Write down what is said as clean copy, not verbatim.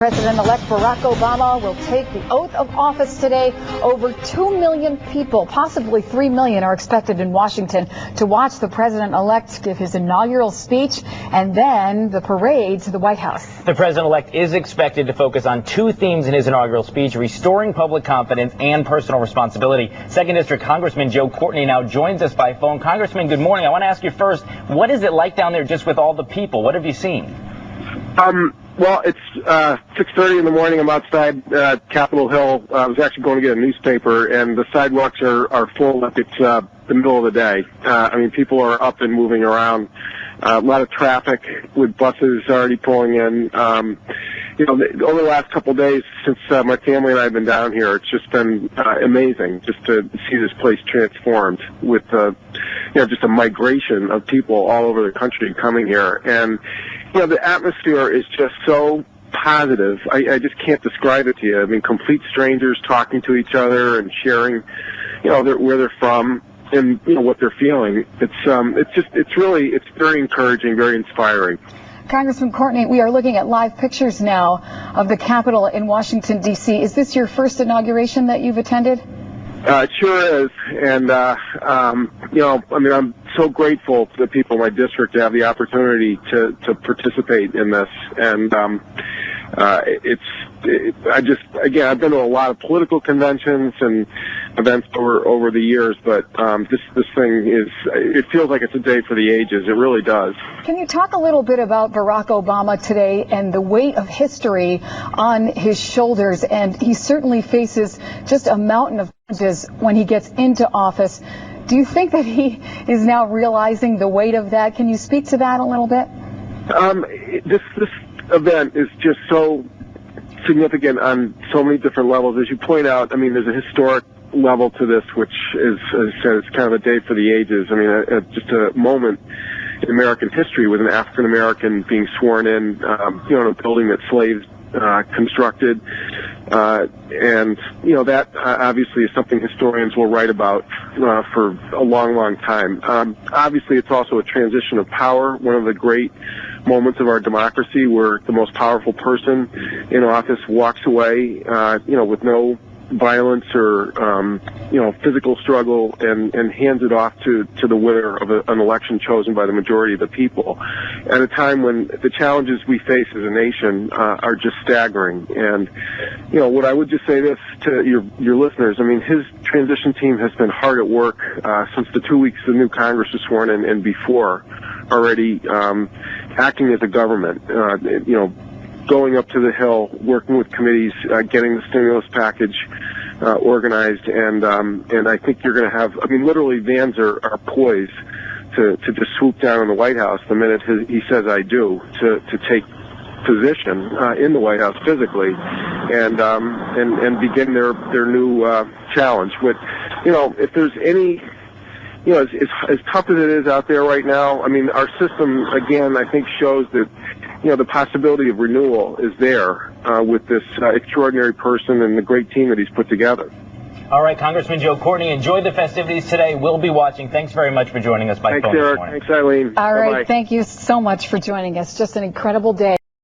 President-elect Barack Obama will take the oath of office today. Over 2 million people, possibly 3 million, are expected in Washington to watch the president-elect give his inaugural speech and then the parade to the White House. The president-elect is expected to focus on two themes in his inaugural speech: restoring public confidence and personal responsibility. 2nd District Congressman Joe Courtney now joins us by phone. Congressman, good morning. I want to ask you first, what is it like down there just with all the people? What have you seen? Well, it's 6:30 in the morning. I'm outside Capitol Hill. I was actually going to get a newspaper, and the sidewalks are full like it's the middle of the day. I mean, people are up and moving around. A lot of traffic with buses already pulling in. Over the last couple of days since my family and I have been down here, it's just been amazing just to see this place transformed with just a migration of people all over the country coming here. And the atmosphere is just so positive. I just can't describe it to you. I mean, complete strangers talking to each other and sharing, where they're from and what they're feeling. It's very encouraging, very inspiring. Congressman Courtney, we are looking at live pictures now of the Capitol in Washington, D.C. Is this your first inauguration that you've attended? It sure is, and I'm so grateful to the people in my district to have the opportunity to participate in this, and I've been to a lot of political conventions and events over the years, but this thing it feels like it's a day for the ages. It really does. Can you talk a little bit about Barack Obama today and the weight of history on his shoulders? And he certainly faces just a mountain of challenges when he gets into office. Do you think that he is now realizing the weight of that? Can you speak to that a little bit? This event is just so significant on so many different levels. As you point out, I mean, there's a historic level to this, which is, as I said, it's kind of a day for the ages. I mean, just a moment in American history with an African American being sworn in, in a building that slaves constructed, and that obviously is something historians will write about for a long, long time. Obviously, it's also a transition of power, one of the great moments of our democracy where the most powerful person in office walks away, with no violence or physical struggle, and hands it off to the winner of an election chosen by the majority of the people at a time when the challenges we face as a nation are just staggering. And what I would just say this to your listeners, I mean, his transition team has been hard at work since the 2 weeks the new Congress was sworn in and before, already acting as a government, going up to the Hill, working with committees, getting the stimulus package organized, and I think you're going to have, literally vans are poised to just swoop down on the White House the minute he says "I do" to take position in the White House physically, and begin their new challenge. But if there's any, as tough as it is out there right now, I mean, our system again, I think, shows that the possibility of renewal is there with this extraordinary person and the great team that he's put together. All right, Congressman Joe Courtney, enjoy the festivities today. We'll be watching. Thanks very much for joining us by phone this morning. Thanks, Eric. Thanks, Eileen. All right, Bye-bye. thank you so much for joining us. Just an incredible day.